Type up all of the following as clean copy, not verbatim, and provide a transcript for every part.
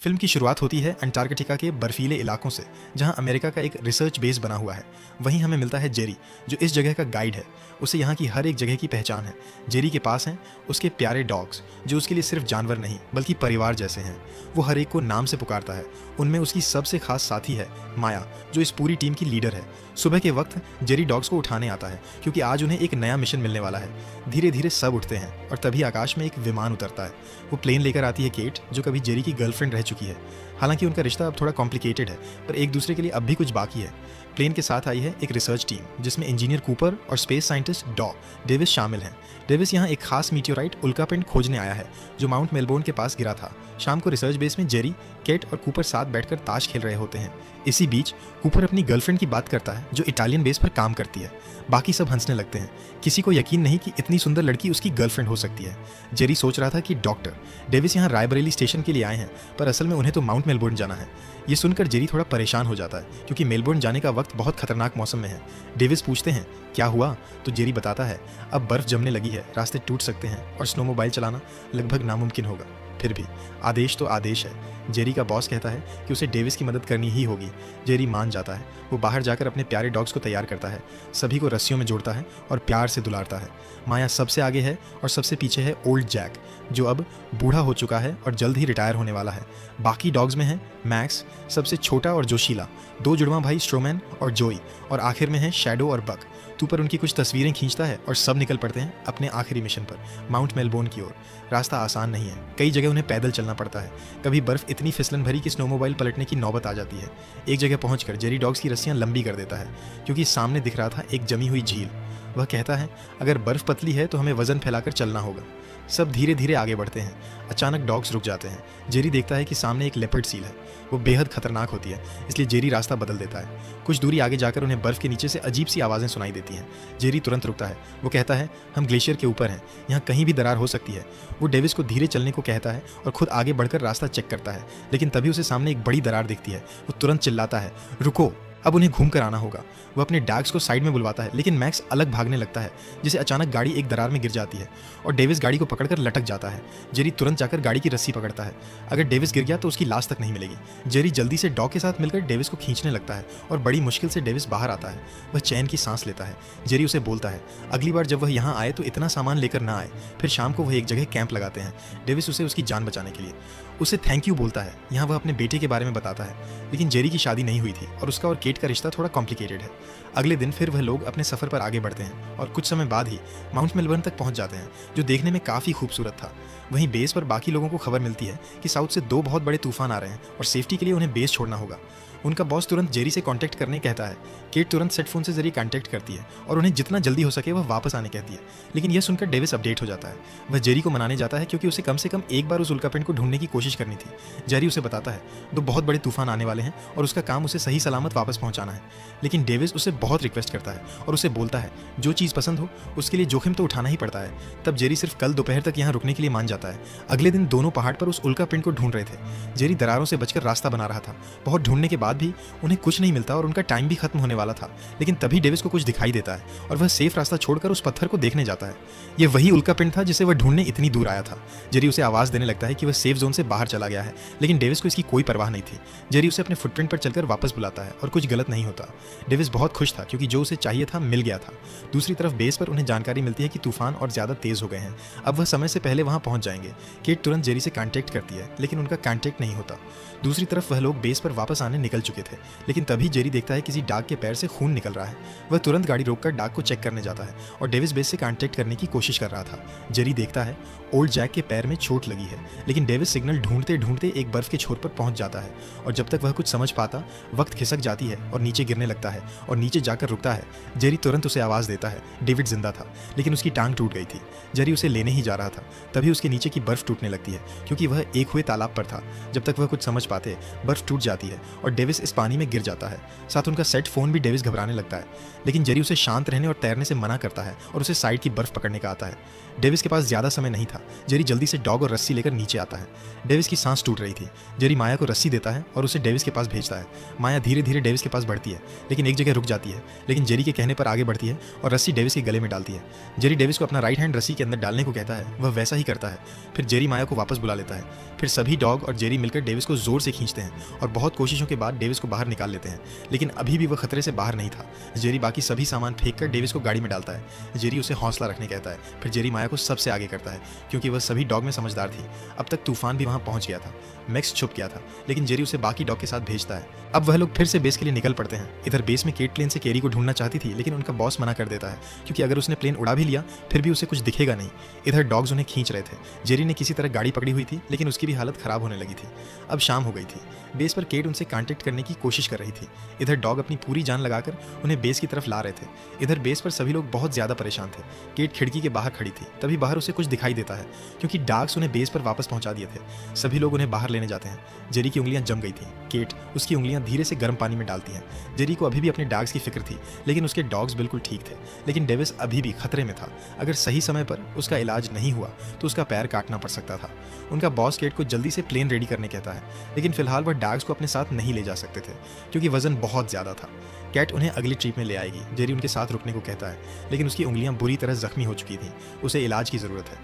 Film की शुरुआत होती है अंटार्कटिका के बर्फीले इलाकों से, जहां अमेरिका का एक रिसर्च बेस बना हुआ है। वहीं हमें मिलता है जेरी, जो इस जगह का गाइड है। उसे यहाँ की हर एक जगह की पहचान है। जेरी के पास हैं उसके प्यारे डॉग्स, जो उसके लिए सिर्फ जानवर नहीं बल्कि परिवार जैसे हैं। वो हर एक को नाम से पुकारता है। उनमें उसकी सबसे खास साथी है माया, जो इस पूरी टीम की लीडर है। सुबह के वक्त जेरी डॉग्स को उठाने आता है, क्योंकि आज उन्हें एक नया मिशन मिलने वाला है। धीरे धीरे सब उठते हैं और तभी आकाश में एक विमान उतरता है। वो प्लेन लेकर आती है केट, जो कभी जेरी की गर्लफ्रेंड रह चुकी है। हालांकि उनका रिश्ता अब थोड़ा कॉम्प्लिकेटेड है, पर एक दूसरे के लिए अब भी कुछ बाकी है। प्लेन के साथ आई है एक रिसर्च टीम, जिसमें इंजीनियर कूपर और स्पेस साइंटिस्ट डेविस शामिल हैं। डेविस यहाँ एक खास मीटियोराइट उल्कापिंड खोजने आया है, जो माउंट मेलबोर्न के पास गिरा था। शाम को रिसर्च बेस में जेरी, केट और कूपर साथ बैठकर ताश खेल रहे होते हैं। इसी बीच कूपर अपनी गर्लफ्रेंड की बात करता है, जो इटालियन बेस पर काम करती है। बाकी सब हंसने लगते हैं। किसी को यकीन नहीं कि इतनी सुंदर लड़की उसकी गर्लफ्रेंड हो सकती है। जेरी सोच रहा था कि डॉक्टर डेविस यहाँ रायबरेली स्टेशन के लिए आए हैं, पर असल में उन्हें तो माउंट मेलबोर्न जाना है। ये सुनकर जेरी थोड़ा परेशान हो जाता है, क्योंकि मेलबोर्न जाने का वक्त बहुत खतरनाक मौसम में है। डेविस पूछते हैं क्या हुआ, तो जेरी बताता है अब बर्फ जमने लगी है, रास्ते टूट सकते हैं और स्नोमोबाइल चलाना लगभग नामुमकिन होगा। फिर भी आदेश तो आदेश है। जेरी का बॉस कहता है कि उसे डेविस की मदद करनी ही होगी। जेरी मान जाता है। वो बाहर जाकर अपने प्यारे डॉग्स को तैयार करता है, सभी को रस्सियों में जोड़ता है और प्यार से दुलारता है। माया सबसे आगे है और सबसे पीछे है ओल्ड जैक, जो अब बूढ़ा हो चुका है और जल्द ही रिटायर होने वाला है। बाकी डॉग्स में है मैक्स, सबसे छोटा और जोशीला, दो जुड़वा भाई स्ट्रोमैन और जोई, और आखिर में है शैडो और बक। तू पर उनकी कुछ तस्वीरें खींचता है और सब निकल पड़ते हैं अपने आखिरी मिशन पर, माउंट मेलबोर्न की ओर। रास्ता आसान नहीं है, कई जगह उन्हें पैदल चलना पड़ता है। कभी बर्फ इतनी फिसलन भरी कि स्नोमोबाइल पलटने की नौबत आ जाती है। एक जगह पहुंचकर जेरी डॉग्स की रस्सियां लंबी कर देता है, क्योंकि सामने दिख रहा था एक जमी हुई झील। वह कहता है अगर बर्फ पतली है तो हमें वजन फैलाकर चलना होगा। सब धीरे धीरे आगे बढ़ते हैं। अचानक डॉग्स रुक जाते हैं। जेरी देखता है कि सामने एक लेपर्ड सील है। वो बेहद खतरनाक होती है, इसलिए जेरी रास्ता बदल देता है। कुछ दूरी आगे जाकर उन्हें बर्फ के नीचे से अजीब सी आवाज़ें सुनाई देती हैं। जेरी तुरंत रुकता है। वो कहता है हम ग्लेशियर के ऊपर हैं, यहाँ कहीं भी दरार हो सकती है। वो डेविस को धीरे चलने को कहता है और खुद आगे बढ़कर रास्ता चेक करता है, लेकिन तभी उसे सामने एक बड़ी दरार दिखती है। वो तुरंत चिल्लाता है रुको, अब उन्हें घूम कर आना होगा। वो अपने डॉग्स को साइड में बुलवाता है, लेकिन मैक्स अलग भागने लगता है, जिसे अचानक गाड़ी एक दरार में गिर जाती है और डेविस गाड़ी को पकड़कर लटक जाता है। जेरी तुरंत जाकर गाड़ी की रस्सी पकड़ता है। अगर डेविस गिर गया तो उसकी लाश तक नहीं मिलेगी। जेरी जल्दी से डॉग के साथ मिलकर डेविस को खींचने लगता है और बड़ी मुश्किल से डेविस बाहर आता है। वह चैन की सांस लेता है। जेरी उसे बोलता है अगली बार जब वह यहाँ आए तो इतना सामान लेकर ना आए। फिर शाम को वह एक जगह कैंप लगाते हैं। डेविस उसे उसकी जान बचाने के लिए उसे थैंक यू बोलता है। यहाँ वह अपने बेटे के बारे में बताता है, लेकिन जेरी की शादी नहीं हुई थी और उसका और केट का रिश्ता थोड़ा कॉम्प्लिकेटेड है। अगले दिन फिर वह लोग अपने सफ़र पर आगे बढ़ते हैं और कुछ समय बाद ही माउंट मेलबर्न तक पहुंच जाते हैं, जो देखने में काफ़ी खूबसूरत था। वहीं बेस पर बाकी लोगों को खबर मिलती है कि साउथ से दो बहुत बड़े तूफान आ रहे हैं और सेफ्टी के लिए उन्हें बेस छोड़ना होगा। उनका बॉस तुरंत जेरी से कांटेक्ट करने कहता है। केट तुरंत सेट फोन से जरिए कांटेक्ट करती है और उन्हें जितना जल्दी हो सके वह वापस आने कहती है, लेकिन यह सुनकर डेविस अपडेट हो जाता है। वह जेरी को मनाने जाता है, क्योंकि उसे कम से कम एक बार उस उल्कापिंड को ढूंढने की कोशिश करनी थी। जेरी उसे बताता है दो बहुत बड़े तूफान आने वाले हैं और उसका काम उसे सही सलामत वापस पहुंचाना है। लेकिन डेविस उसे बहुत रिक्वेस्ट करता है और उसे बोलता है जो चीज़ पसंद हो उसके लिए जोखिम तो उठाना ही पड़ता है। तब जेरी सिर्फ कल दोपहर तक यहाँ रुकने के लिए मान जाता है। अगले दिन दोनों पहाड़ पर उस उल्कापिंड को ढूंढ रहे थे। जेरी दरारों से बचकर रास्ता बना रहा था। बहुत ढूंढने के बाद भी उन्हें कुछ नहीं मिलता और उनका टाइम भी खत्म होने वाला था। लेकिन तभी डेविस को कुछ दिखाई देता है और वह सेफ रास्ता छोड़कर उस पत्थर को देखने जाता है। यह वही उल्कापिंड था जिसे वह ढूंढने इतनी दूर आया था। जेरी उसे आवाज देने लगता है कि वह सेफ जोन से बाहर चला गया है, लेकिन डेविस को इसकी कोई परवाह नहीं थी। जेरी उसे अपने फुटप्रिंट पर चलकर वापस बुलाता है और कुछ गलत नहीं होता। डेविस बहुत खुश था, क्योंकि जो उसे चाहिए था मिल गया था। दूसरी तरफ बेस पर उन्हें जानकारी मिलती है कि तूफान और ज्यादा तेज हो गए हैं। अब वह समय से पहले वहां पहुंच जाएंगे। केट तुरंत जेरी से कांटेक्ट करती है, लेकिन उनका कांटेक्ट नहीं होता। दूसरी तरफ वह लोग बेस पर वापस आने निकल चुके थे, लेकिन तभी जेरी देखता है किसी डाग के पैर से खून निकल रहा है। वह तुरंत गाड़ी रोककर डाग को चेक करने जाता है और डेविस बेस से कांटेक्ट करने की कोशिश कर रहा था। जेरी देखता है ओल्ड जैक के पैर में चोट लगी है, लेकिन डेविस सिग्नल ढूंढते ढूंढते एक बर्फ के छोर पर पहुंच जाता है और जब तक वह कुछ समझ पाता वक्त खिसक जाती है और नीचे गिरने लगता है और नीचे जाकर रुकता है। जेरी तुरंत उसे आवाज देता है। डेविड जिंदा था, लेकिन उसकी टांग टूट गई थी। जेरी उसे लेने ही जा रहा था, तभी उसके नीचे की बर्फ टूटने लगती है, क्योंकि वह एक हुए तालाब पर था। जब तक वह कुछ समझ पाते बर्फ टूट जाती है और डेविस इस पानी में गिर जाता है। साथ उनका सेट फ़ोन भी डेविस घबराने लगता है, लेकिन जेरी उसे शांत रहने और तैरने से मना करता है और उसे साइड की बर्फ़ पकड़ने का आता है। डेविस के पास ज़्यादा समय नहीं था। जेरी जल्दी से डॉग और रस्सी लेकर नीचे आता है। डेविस की सांस टूट रही थी। जेरी माया को रस्सी देता है और उसे डेविस के पास भेजता है। माया धीरे धीरे डेविस के पास बढ़ती है, लेकिन एक जगह रुक जाती है, लेकिन जेरी के कहने पर आगे बढ़ती है और रस्सी डेविस के गले में डालती है। जेरी डेविस को अपना राइट हैंड रस्सी के अंदर डालने को कहता है। वह वैसा ही करता है। फिर जेरी माया को वापस बुला लेता है। फिर सभी डॉग और जेरी मिलकर डेविस को जोर से खींचते हैं और बहुत कोशिशों के बाद डेविस को बाहर निकाल लेते हैं, लेकिन अभी भी वह खतरे से बाहर नहीं था। जेरी बाकी सभी सामान फेंककर डेविस को गाड़ी में डालता है। जेरी उसे हौसला रखने कहता है। फिर जेरी माया को सबसे आगे करता है, क्योंकि वह सभी डॉग में समझदार थी। अब तक तूफान भी वहां पहुंच गया था। मैक्स छुप गया था, लेकिन जेरी उसे बाकी डॉग के साथ भेजता है। अब वह लोग फिर से बेस के लिए निकल पड़ते हैं। इधर बेस में केट प्लेन से केरी को ढूंढना चाहती थी, लेकिन उनका बॉस मना कर देता है, क्योंकि अगर उसने प्लेन उड़ा भी लिया फिर भी उसे कुछ दिखेगा नहीं। इधर डॉग्स उन्हें खींच रहे थे। जेरी ने किसी तरह गाड़ी पकड़ी हुई थी, लेकिन उसकी भी हालत खराब होने लगी थी। अब शाम हो गई थी। बेस पर केट उनसे कांटेक्ट करने की कोशिश कर रही थी। इधर डॉग अपनी पूरी जान लगाकर उन्हें बेस की तरफ ला रहे थे। इधर बेस पर सभी लोग बहुत ज्यादा परेशान थे। केट खिड़की के बाहर खड़ी थी। तभी बाहर उसे कुछ दिखाई देता है, क्योंकि डॉग्स उन्हें बेस पर वापस पहुंचा दिए थे। सभी लोग उन्हें बाहर लेने जाते हैं। जेरी की उंगलियां जम गई थी। केट उसकी उंगलियां धीरे से गर्म पानी में डालती है। जेरी को अभी भी अपने डॉग्स की फिक्र थी, लेकिन उसके डॉग्स बिल्कुल ठीक थे। लेकिन डेविस अभी भी खतरे में था। अगर सही समय पर उसका इलाज नहीं हुआ तो उसका पैर काटना पड़ सकता था। उनका बॉस केट को जल्दी से प्लेन रेडी करने कहता है, लेकिन फिलहाल वह डॉग्स को अपने साथ नहीं ले जा सकते थे, क्योंकि वजन बहुत ज्यादा था। कैट उन्हें अगली ट्रिप में ले आएगी। जेरी उनके साथ रुकने को कहता है, लेकिन उसकी उंगलियां बुरी तरह जख्मी हो चुकी थी। उसे इलाज की जरूरत है।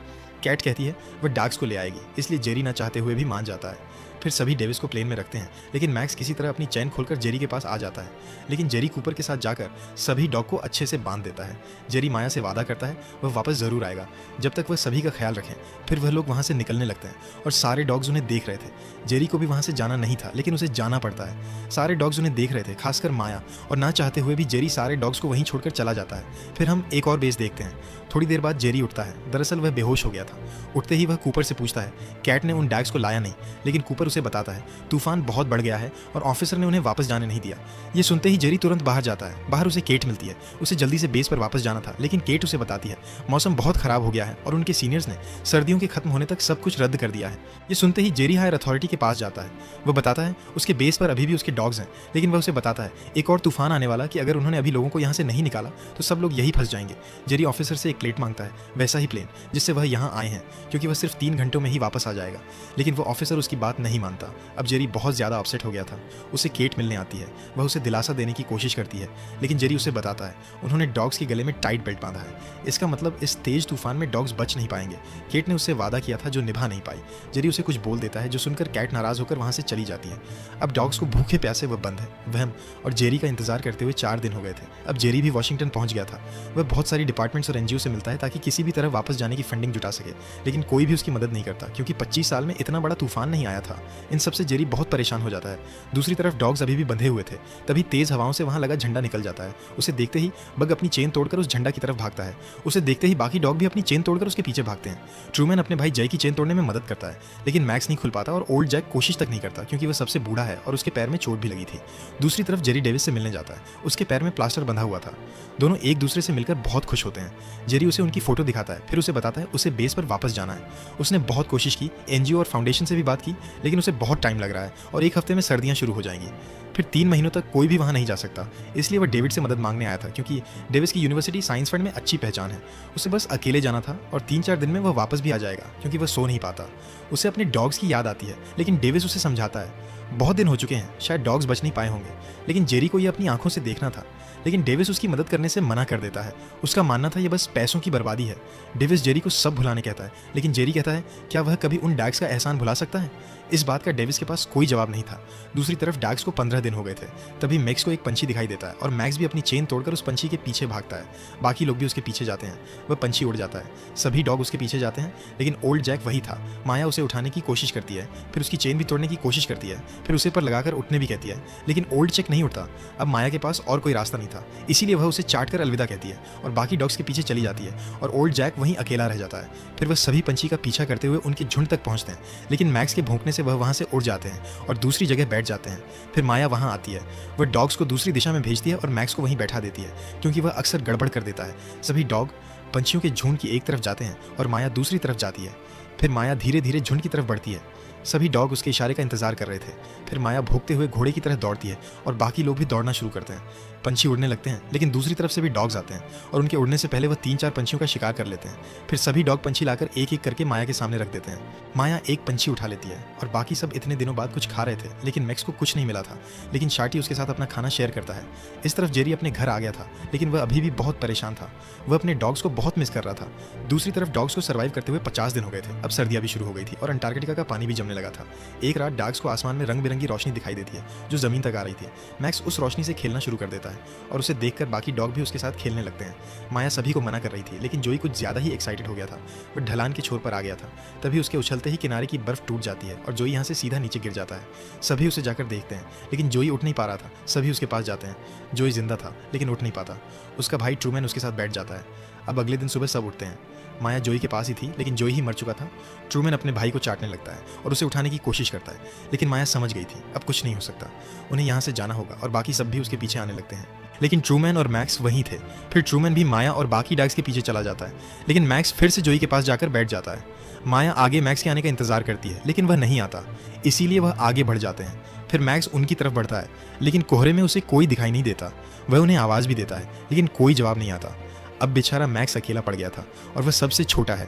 कैट कहती है वह डॉग्स को ले आएगी, इसलिए जेरी ना चाहते हुए भी मान जाता है। फिर सभी डेविस को प्लेन में रखते हैं, लेकिन मैक्स किसी तरह अपनी चैन खोलकर जेरी के पास आ जाता है। लेकिन जेरी कूपर के साथ जाकर सभी डॉग को अच्छे से बांध देता है। जेरी माया से वादा करता है वह वापस जरूर आएगा, जब तक वह सभी का ख्याल रखें। फिर वह लोग वहाँ से निकलने लगते हैं और सारे डॉग्स उन्हें देख रहे थे। जेरी को भी वहाँ से जाना नहीं था, लेकिन उसे जाना पड़ता है। सारे डॉग्स उन्हें देख रहे थे, खासकर माया, और ना चाहते हुए भी जेरी सारे डॉग्स को वहीं छोड़कर चला जाता है। फिर हम एक और बेस देखते हैं। थोड़ी देर बाद जेरी उठता है। दरअसल वह बेहोश हो गया था। उठते ही वह कूपर से पूछता है कैट ने उन डॉग्स को लाया नहीं, लेकिन कूपर उसे बताता है तूफान बहुत बढ़ गया है और ऑफिसर ने उन्हें वापस जाने नहीं दिया। ये सुनते ही जेरी तुरंत बाहर जाता है। बाहर उसे केट मिलती है। उसे जल्दी से बेस पर वापस जाना था, लेकिन केट उसे बताती है मौसम बहुत खराब हो गया है और उनके सीनियर्स ने सर्दियों के खत्म होने तक सब कुछ रद्द कर दिया है। ये सुनते ही जेरी हायर अथॉरिटी के पास जाता है। वह बताता है उसके बेस पर अभी भी उसके डॉग्स हैं, लेकिन वह उसे बताता है एक और तूफान आने वाला कि अगर उन्होंने अभी लोगों को यहाँ से नहीं निकाला तो सब लोग यही फंस जाएंगे। जेरी ऑफिसर से एक प्लेट मांगता है, वैसा ही प्लेन जिससे वह यहाँ आए हैं, क्योंकि वह सिर्फ 3 घंटों में ही वापस आ जाएगा। लेकिन वो ऑफिसर उसकी बात नहीं मानता। अब जेरी बहुत ज़्यादा अपसेट हो गया था। उसे केट मिलने आती है। वह उसे दिलासा देने की कोशिश करती है, लेकिन जेरी उसे बताता है उन्होंने डॉग्स के गले में टाइट बेल्ट बांधा है। इसका मतलब इस तेज तूफान में डॉग्स बच नहीं पाएंगे। केट ने उससे वादा किया था जो निभा नहीं पाई। जेरी उसे कुछ बोल देता है, जो सुनकर कैट नाराज होकर वहाँ से चली जाती है। अब डॉग्स को भूखे प्यासे वह बंद है। वह और जेरी का इंतजार करते हुए 4 दिन हो गए थे। अब जेरी भी वॉशिंगटन पहुंच गया था। वह बहुत सारी डिपार्टमेंट्स और एनजीओ से मिलता है ताकि किसी भी तरह वापस जाने की फंडिंग जुटा सके, लेकिन कोई भी उसकी मदद नहीं करता, क्योंकि 25 साल में इतना बड़ा तूफान नहीं आया था। इन सबसे जेरी बहुत परेशान हो जाता है। दूसरी तरफ डॉग्स अभी भी बंधे हुए थे। तभी तेज हवाओं से वहां लगा झंडा निकल जाता है। उसे देखते ही बग अपनी चेन तोड़कर उस झंडा की तरफ भागता है। उसे देखते ही बाकी डॉग भी अपनी चेन तोड़कर उसके पीछे भागते हैं। ट्रूमैन अपने भाई जय की चेन तोड़ने में मदद करता है, लेकिन मैक्स नहीं खुल पाता और ओल्ड जैक कोशिश तक नहीं करता, क्योंकि वह सबसे बूढ़ा है और उसके पैर में चोट भी लगी थी। दूसरी तरफ जेरी डेविस से मिलने जाता है। उसके पैर में प्लास्टर बंधा हुआ था। दोनों एक दूसरे से मिलकर बहुत खुश होते हैं। जेरी उसे उनकी फोटो दिखाता है, फिर उसे बताता है उसे बेस पर वापस जाना है। उसने बहुत कोशिश की, एनजीओ और फाउंडेशन से भी बात की, लेकिन उसे बहुत टाइम लग रहा है और 1 हफ्ते में सर्दियां शुरू हो जाएंगी। फिर 3 महीनों तक कोई भी वहां नहीं जा सकता। इसलिए वह डेविड से मदद मांगने आया था, क्योंकि डेविस की यूनिवर्सिटी साइंस फंड में अच्छी पहचान है। उसे बस अकेले जाना था और 3-4 दिन में वह वापस भी आ जाएगा, क्योंकि वह सो नहीं पाता। उसे अपने डॉग्स की याद आती है, लेकिन डेविस उसे समझाता है बहुत दिन हो चुके हैं, शायद डॉग्स बच नहीं पाए होंगे। लेकिन जेरी को यह अपनी आंखों से देखना था, लेकिन डेविस उसकी मदद करने से मना कर देता है। उसका मानना था यह बस पैसों की बर्बादी है। डेविस जेरी को सब भुलाने कहता है, लेकिन जेरी कहता है क्या वह कभी उन डॉग्स का एहसान भुला सकता है। इस बात का डेविस के पास कोई जवाब नहीं था। दूसरी तरफ डॉग्स को 15 दिन हो गए थे। तभी मैक्स को एक पंछी दिखाई देता है और मैक्स भी अपनी चेन तोड़कर उस पंछी के पीछे भागता है। बाकी लोग भी उसके पीछे जाते हैं। वह पंछी उड़ जाता है। सभी डॉग उसके पीछे जाते हैं, लेकिन ओल्ड जैक वही था। माया उसे उठाने की कोशिश करती है, फिर उसकी चेन भी तोड़ने की कोशिश करती है, फिर उसे पर लगाकर उठने भी कहती है, लेकिन ओल्ड जैक नहीं उठता। अब माया के पास और कोई रास्ता नहीं था, इसीलिए वह उसे चाट कर अलविदा कहती है और बाकी डॉग्स के पीछे चली जाती है और ओल्ड जैक वहीं अकेला रह जाता है। फिर वह सभी पंछी का पीछा करते हुए उनके झुंड तक पहुंचते हैं, लेकिन मैक्स के भौंकने से वह वहां से उड़ जाते हैं और दूसरी जगह बैठ जाते हैं। फिर माया वहां आती है। वह डॉग्स को दूसरी दिशा में भेजती है और मैक्स को वहीं बैठा देती है, क्योंकि वह अक्सर गड़बड़ कर देता है। सभी डॉग पंछियों के झुंड की एक तरफ जाते हैं और माया दूसरी तरफ जाती है। फिर माया धीरे धीरे झुंड की तरफ बढ़ती है। सभी डॉग उसके इशारे का इंतजार कर रहे थे। फिर माया भौंकते हुए घोड़े की तरह दौड़ती है और बाकी लोग भी दौड़ना शुरू करते हैं। पंछी उड़ने लगते हैं, लेकिन दूसरी तरफ से भी डॉग्स आते हैं और उनके उड़ने से पहले वह 3-4 पंछियों का शिकार कर लेते हैं। फिर सभी डॉग पंछी लाकर एक एक करके माया के सामने रख देते हैं। माया एक पंछी उठा लेती है और बाकी सब इतने दिनों बाद कुछ खा रहे थे, लेकिन मैक्स को कुछ नहीं मिला था, लेकिन शार्टी उसके साथ अपना खाना शेयर करता है। इस तरफ जेरी अपने घर आ गया था, लेकिन वह अभी भी बहुत परेशान था। वह अपने डॉग्स को बहुत मिस कर रहा था। दूसरी तरफ डॉग्स को सर्वाइव करते हुए 50 दिन हो गए थे। अब सर्दियां भी शुरू हो गई थी और अंटार्कटिका का पानी भी जमने लगा था। एक रात डॉग्स को आसमान में रंग बिरंगी रोशनी दिखाई देती है जो जमीन तक आ रही थी। मैक्स उस रोशनी से खेलना शुरू कर देता है और उसे देखकर बाकी डॉग भी उसके साथ खेलने लगते हैं। माया सभी को मना कर रही थी, लेकिन जोई कुछ ज्यादा ही एक्साइटेड हो गया था। वह ढलान के छोर पर आ गया था। तभी उसके उछलते ही किनारे की बर्फ टूट जाती है और जोई यहाँ से सीधा नीचे गिर जाता है। सभी उसे जाकर देखते हैं, लेकिन जोई उठ नहीं पा रहा था। सभी उसके पास जाते हैं। जोई जिंदा था, लेकिन उठ नहीं पाता। उसका भाई ट्रूमैन उसके साथ बैठ जाता है। अब अगले दिन सुबह सब उठते हैं। माया जोई के पास ही थी, लेकिन जोई ही मर चुका था। ट्रूमैन अपने भाई को चाटने लगता है और उसे उठाने की कोशिश करता है, लेकिन माया समझ गई थी अब कुछ नहीं हो सकता। उन्हें यहाँ से जाना होगा और बाकी सब भी उसके पीछे आने लगते हैं। लेकिन ट्रूमैन और मैक्स वहीं थे। फिर ट्रूमैन भी माया और बाकी डॉग्स के पीछे चला जाता है, लेकिन मैक्स फिर से जोई के पास जाकर बैठ जाता है। माया आगे मैक्स के आने का इंतजार करती है, लेकिन वह नहीं आता, इसीलिए वह आगे बढ़ जाते हैं। फिर मैक्स उनकी तरफ बढ़ता है, लेकिन कोहरे में उसे कोई दिखाई नहीं देता। वह उन्हें आवाज़ भी देता है, लेकिन कोई जवाब नहीं आता। अब बेचारा मैक्स अकेला पड़ गया था और वह सबसे छोटा है।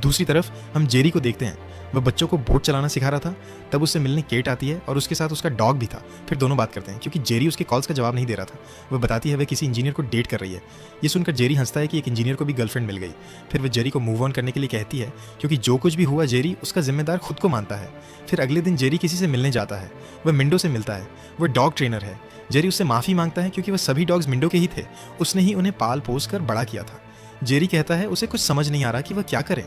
दूसरी तरफ हम जेरी को देखते हैं। वह बच्चों को बोट चलाना सिखा रहा था। तब उससे मिलने केट आती है और उसके साथ उसका डॉग भी था। फिर दोनों बात करते हैं, क्योंकि जेरी उसके कॉल्स का जवाब नहीं दे रहा था। वह बताती है वह किसी इंजीनियर को डेट कर रही है। ये सुनकर जेरी हंसता है कि एक इंजीनियर को भी गर्लफ्रेंड मिल गई। फिर वह जेरी को मूव ऑन करने के लिए कहती है, क्योंकि जो कुछ भी हुआ जेरी उसका जिम्मेदार खुद को मानता है। फिर अगले दिन जेरी किसी से मिलने जाता है। वह मिंडो से मिलता है। वह डॉग ट्रेनर है। जेरी उससे माफ़ी मांगता है, क्योंकि वह सभी डॉग्स मिंडो के ही थे। उसने ही उन्हें पाल पोस कर बड़ा किया था। जेरी कहता है उसे कुछ समझ नहीं आ रहा कि वह क्या करे।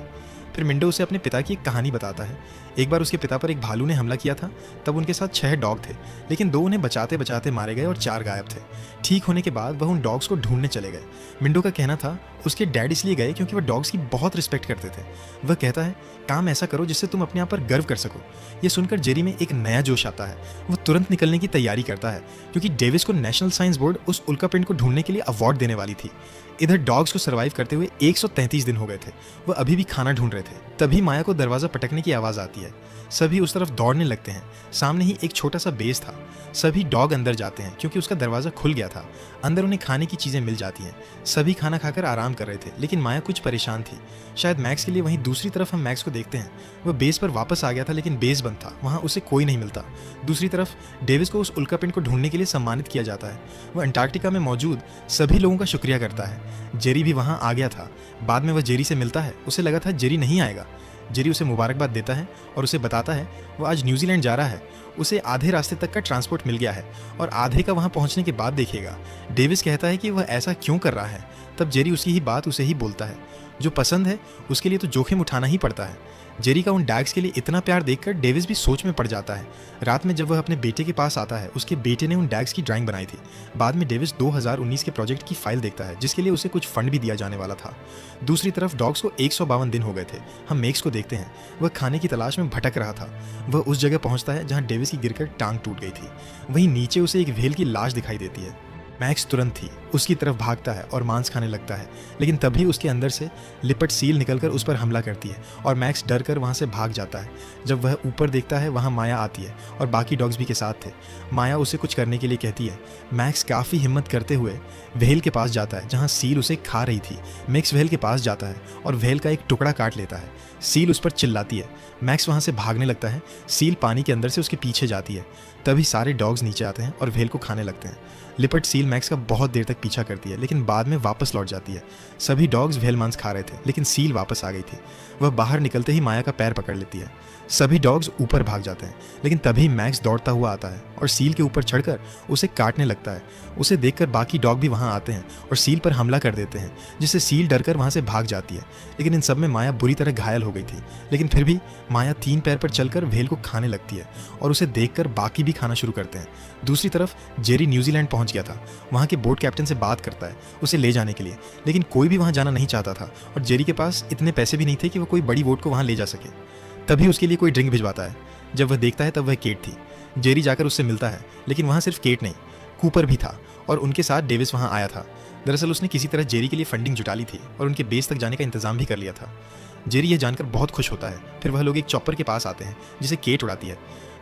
फिर मिंडो उसे अपने पिता की एक कहानी बताता है। एक बार उसके पिता पर एक भालू ने हमला किया था। तब उनके साथ 6 डॉग थे, लेकिन 2 उन्हें बचाते बचाते मारे गए और 4 गायब थे। ठीक होने के बाद वह उन डॉग्स को ढूंढने चले गए। मिंडो का कहना था उसके डैड इसलिए गए क्योंकि वह डॉग्स की बहुत रिस्पेक्ट करते थे। वह कहता है काम ऐसा करो जिससे तुम अपने आप पर गर्व कर सको। ये सुनकर जेरी में एक नया जोश आता है। वो तुरंत निकलने की तैयारी करता है, क्योंकि डेविस को नेशनल साइंस बोर्ड उस उल्कापिंड को ढूंढने के लिए अवार्ड देने वाली थी। इधर डॉग्स को सर्वाइव करते हुए 133 दिन हो गए थे। वह अभी भी खाना ढूंढ रहे थे। तभी माया को दरवाजा पटकने की आवाज़ आती है। सभी उस तरफ दौड़ने लगते हैं। सामने ही एक छोटा सा बेस था। सभी डॉग अंदर जाते हैं, क्योंकि उसका दरवाज़ा खुल गया था। अंदर उन्हें खाने की चीज़ें मिल जाती हैं। सभी खाना खाकर आराम कर रहे थे, लेकिन माया कुछ परेशान थी, शायद मैक्स के लिए। वहीं दूसरी तरफ हम मैक्स को देखते हैं। वह बेस पर वापस आ गया था, लेकिन बेस बंद था। वहाँ उसे कोई नहीं मिलता। दूसरी तरफ डेविस को उस उल्कापिंड को ढूंढने के लिए सम्मानित किया जाता है। वह अंटार्कटिका में मौजूद सभी लोगों का शुक्रिया करता है। जेरी भी वहाँ आ गया था। बाद में वह जेरी से मिलता है। उसे लगा था जेरी नहीं आएगा। जेरी उसे मुबारकबाद देता है और उसे बताता है वह आज न्यूजीलैंड जा रहा है। उसे आधे रास्ते तक का ट्रांसपोर्ट मिल गया है और आधे का वहाँ पहुँचने के बाद देखेगा। डेविस कहता है कि वह ऐसा क्यों कर रहा है। तब जेरी उसकी ही बात उसे ही बोलता है। जो पसंद है उसके लिए तो जोखिम उठाना ही पड़ता है। जेरी का उन डैग्स के लिए इतना प्यार देखकर डेविस भी सोच में पड़ जाता है। रात में जब वह अपने बेटे के पास आता है, उसके बेटे ने उन डैग्स की ड्राइंग बनाई थी। बाद में डेविस 2019 के प्रोजेक्ट की फाइल देखता है, जिसके लिए उसे कुछ फंड भी दिया जाने वाला था। दूसरी तरफ डॉग्स को 152 दिन हो गए थे। हम मैक्स को देखते हैं। वह खाने की तलाश में भटक रहा था। वह उस जगह पहुंचता है जहां डेविस की गिरकर टांग टूट गई थी। वहीं नीचे उसे एक व्हेल की लाश दिखाई देती है। मैक्स तुरंत ही उसकी तरफ भागता है और मांस खाने लगता है, लेकिन तभी उसके अंदर से लिपट सील निकलकर उस पर हमला करती है और मैक्स डर कर वहाँ से भाग जाता है। जब वह ऊपर देखता है, वहाँ माया आती है और बाकी डॉग्स भी के साथ थे। माया उसे कुछ करने के लिए कहती है। मैक्स काफ़ी हिम्मत करते हुए व्हेल के पास जाता है जहाँ सील उसे खा रही थी। मैक्स व्हेल के पास जाता है और व्हेल का एक टुकड़ा काट लेता है। सील उस पर चिल्लाती है। मैक्स वहाँ से भागने लगता है। सील पानी के अंदर से उसके पीछे जाती है। तभी सारे डॉग्स नीचे आते हैं और व्हेल को खाने लगते हैं। लिपट सील मैक्स का बहुत देर तक पीछा करती है, लेकिन बाद में वापस लौट जाती है। सभी डॉग्स व्हेल मांस खा रहे थे, लेकिन सील वापस आ गई थी। वह बाहर निकलते ही माया का पैर पकड़ लेती है। सभी डॉग्स ऊपर भाग जाते हैं, लेकिन तभी मैक्स दौड़ता हुआ आता है और सील के ऊपर चढ़कर उसे काटने लगता है। उसे देखकर बाकी डॉग भी वहां आते हैं और सील पर हमला कर देते हैं, जिससे सील डरकर वहां से भाग जाती है। लेकिन इन सब में माया बुरी तरह घायल हो गई थी, लेकिन फिर भी माया 3 पैर पर चलकर व्हेल को खाने लगती है और उसे देखकर बाकी भी खाना शुरू करते हैं। दूसरी तरफ जेरी न्यूजीलैंड पहुंच गया था। वहाँ के बोट कैप्टन से बात करता है उसे ले जाने के लिए, लेकिन कोई भी वहाँ जाना नहीं चाहता था और जेरी के पास इतने पैसे भी नहीं थे कि वह कोई बड़ी बोट को वहाँ ले जा सके। तभी उसके लिए कोई ड्रिंक भिजवाता है। जब वह देखता है तब वह केट थी। जेरी जाकर उससे मिलता है, लेकिन वहाँ सिर्फ केट नहीं, कूपर भी था और उनके साथ डेविस वहाँ आया था। दरअसल उसने किसी तरह जेरी के लिए फंडिंग जुटा ली थी और उनके बेस तक जाने का इंतजाम भी कर लिया था। जेरी ये जानकर बहुत खुश होता है। फिर वह लोग एक चॉपर के पास आते हैं जिसे केट उड़ाती है।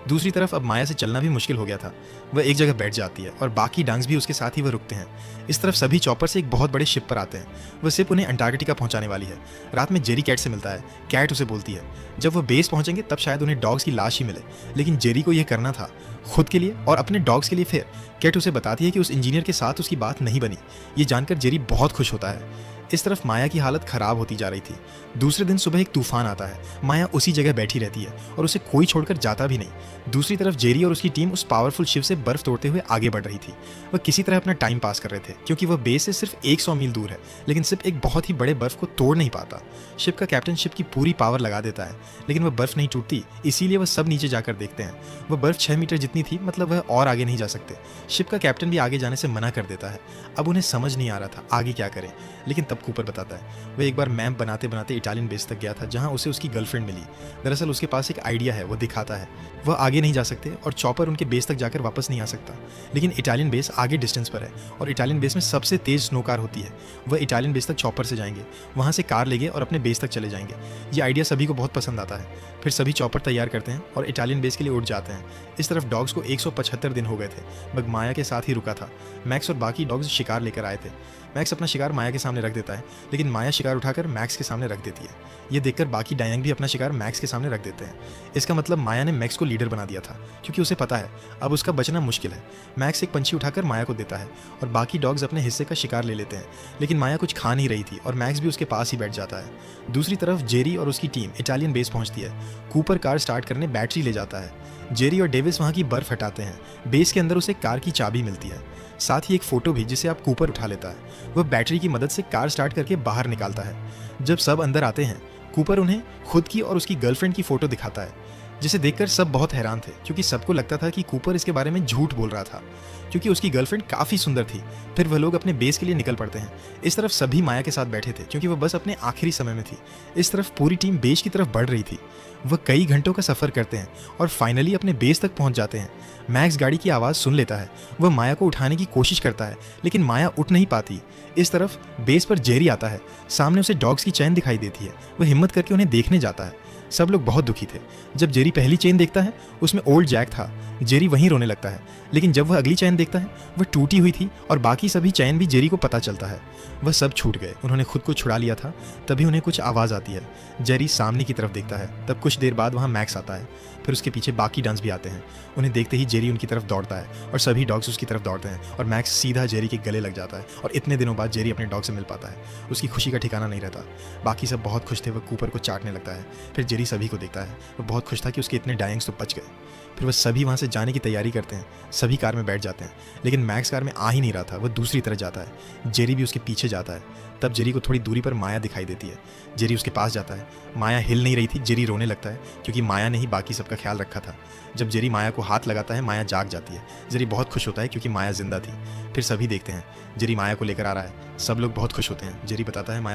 दूसरी तरफ अब माया से चलना भी मुश्किल हो गया था। वह एक जगह बैठ जाती है और बाकी डांग्स भी उसके साथ ही वह रुकते हैं। इस तरफ सभी चॉपर से एक बहुत बड़े शिप पर आते हैं। वह शिप उन्हें अंटार्कटिका पहुंचाने वाली है। रात में जेरी कैट से मिलता है। कैट उसे बोलती है जब वह बेस पहुंचेंगे तब शायद उन्हें डॉग्स की लाश ही मिले, लेकिन जेरी को यह करना था खुद के लिए और अपने डॉग्स के लिए। फिर कैट उसे बताती है कि उस इंजीनियर के साथ उसकी बात नहीं बनी। ये जानकर जेरी बहुत खुश होता है। इस तरफ माया की हालत खराब होती जा रही थी। दूसरे दिन सुबह एक तूफान आता है। माया उसी जगह बैठी रहती है और उसे कोई छोड़कर जाता भी नहीं। दूसरी तरफ जेरी और उसकी टीम उस पावरफुल शिप से बर्फ तोड़ते हुए आगे बढ़ रही थी। वह किसी तरह अपना टाइम पास कर रहे थे क्योंकि वह बेस से सिर्फ 100 मील दूर है, लेकिन शिप एक बहुत ही बड़े बर्फ को तोड़ नहीं पाता। शिप का कैप्टन शिप की पूरी पावर लगा देता है, लेकिन वह बर्फ नहीं टूटती। इसीलिए वह सब नीचे जाकर देखते हैं। वह बर्फ 6 मीटर जितनी थी, मतलब वह और आगे नहीं जा सकते। शिप का कैप्टन भी आगे जाने से मना कर देता है। अब उन्हें समझ नहीं आ रहा था आगे क्या करें, लेकिन तब कूपर बताता है वह एक बार मैप बनाते बनाते इटालियन बेस तक गया था जहां उसे उसकी गर्लफ्रेंड मिली। दरअसल उसके पास एक आइडिया है, वो दिखाता है। वह आगे नहीं जा सकते और चॉपर उनके बेस तक जाकर वापस नहीं आ सकता, लेकिन इटालियन बेस आगे डिस्टेंस पर है और इटालियन बेस में सबसे तेज स्नो कार होती है। वह इटालियन बेस तक चॉपर से जाएंगे, वहां से कार लेंगे और अपने बेस तक चले जाएंगे। ये आइडिया सभी को बहुत पसंद आता है। फिर सभी चॉपर तैयार करते हैं और इटालियन बेस के लिए उड़ जाते हैं। इस तरफ डॉग्स को 175 दिन हो गए थे। बग माया के साथ ही रुका था। मैक्स और बाकी डॉग्स शिकार लेकर आए थे। मैक्स अपना शिकार माया के सामने रख देता है, लेकिन माया शिकार उठाकर मैक्स के सामने रख देती है। ये देखकर बाकी डायंग भी अपना शिकार मैक्स के सामने रख देते हैं। इसका मतलब माया ने मैक्स को लीडर बना दिया था, क्योंकि उसे पता है अब उसका बचना मुश्किल है। मैक्स एक पंछी उठाकर माया को देता है और बाकी डॉग्स अपने हिस्से का शिकार ले लेते हैं, लेकिन माया कुछ खा नहीं रही थी और मैक्स भी उसके पास ही बैठ जाता है। दूसरी तरफ जेरी और उसकी टीम इटालियन बेस पहुंचती है। कूपर कार स्टार्ट करने बैटरी ले जाता है। जेरी और डेविस वहां की बर्फ हटाते हैं। बेस के अंदर उसे कार की चाबी मिलती है, साथ ही एक फोटो भी जिसे आप कूपर उठा लेता है। वह बैटरी की मदद से कार स्टार्ट करके बाहर निकालता है। जब सब अंदर आते हैं, कूपर उन्हें खुद की और उसकी गर्लफ्रेंड की फोटो दिखाता है, जिसे देखकर सब बहुत हैरान थे, क्योंकि सबको लगता था कि कूपर इसके बारे में झूठ बोल रहा था, क्योंकि उसकी गर्लफ्रेंड काफ़ी सुंदर थी। फिर वह लोग अपने बेस के लिए निकल पड़ते हैं। इस तरफ सभी माया के साथ बैठे थे, क्योंकि वह बस अपने आखिरी समय में थी। इस तरफ पूरी टीम बेस की तरफ बढ़ रही थी। वह कई घंटों का सफ़र करते हैं और फाइनली अपने बेस तक पहुंच जाते हैं। मैक्स गाड़ी की आवाज़ सुन लेता है। वह माया को उठाने की कोशिश करता है, लेकिन माया उठ नहीं पाती। इस तरफ बेस पर जेरी आता है। सामने उसे डॉग्स की चैन दिखाई देती है। वह हिम्मत करके उन्हें देखने जाता है। सब लोग बहुत दुखी थे। जब जेरी पहली चेन देखता है, उसमें ओल्ड जैक था। जेरी वहीं रोने लगता है, लेकिन जब वह अगली चैन देखता है, वह टूटी हुई थी और बाकी सभी चैन भी जेरी को पता चलता है। वह सब छूट गए। उन्होंने खुद को छुड़ा लिया था। तभी उन्हें कुछ आवाज़ आती है। जेरी सामने की तरफ देखता है। तब कुछ देर बाद वहाँ मैक्स आता है। फिर उसके पीछे बाकी डंस भी आते हैं। उन्हें देखते ही जेरी उनकी तरफ दौड़ता है और सभी डॉग्स उसकी तरफ दौड़ते हैं और मैक्स सीधा जेरी के गले लग जाता है और इतने दिनों बाद जेरी अपने डॉग से मिल पाता है। उसकी खुशी का ठिकाना नहीं रहता। बाकी सब बहुत खुश थे। वह कूपर को चाटने लगता है। फिर जेरी सभी को देखता है। वह बहुत खुश था कि उसके इतने डायंग्स तो बच गए। फिर वह सभी वहाँ से जाने की तैयारी करते हैं। सभी कार में बैठ जाते हैं, लेकिन मैक्स कार में आ ही नहीं रहा था। वह दूसरी तरफ जाता है। जेरी भी उसके पीछे जाता है। तब जेरी को थोड़ी दूरी पर माया दिखाई देती है। जेरी उसके पास जाता है। माया हिल नहीं रही थी। जेरी रोने लगता है, क्योंकि माया ने ही बाकी सबका ख्याल रखा था। जब जेरी माया को हाथ लगाता है, माया जाग जाती है। जेरी बहुत खुश होता है, क्योंकि माया जिंदा थी। फिर सभी देखते हैं जेरी माया को लेकर आ रहा है। सब लोग बहुत खुश होते हैं। जेरी बताता है माया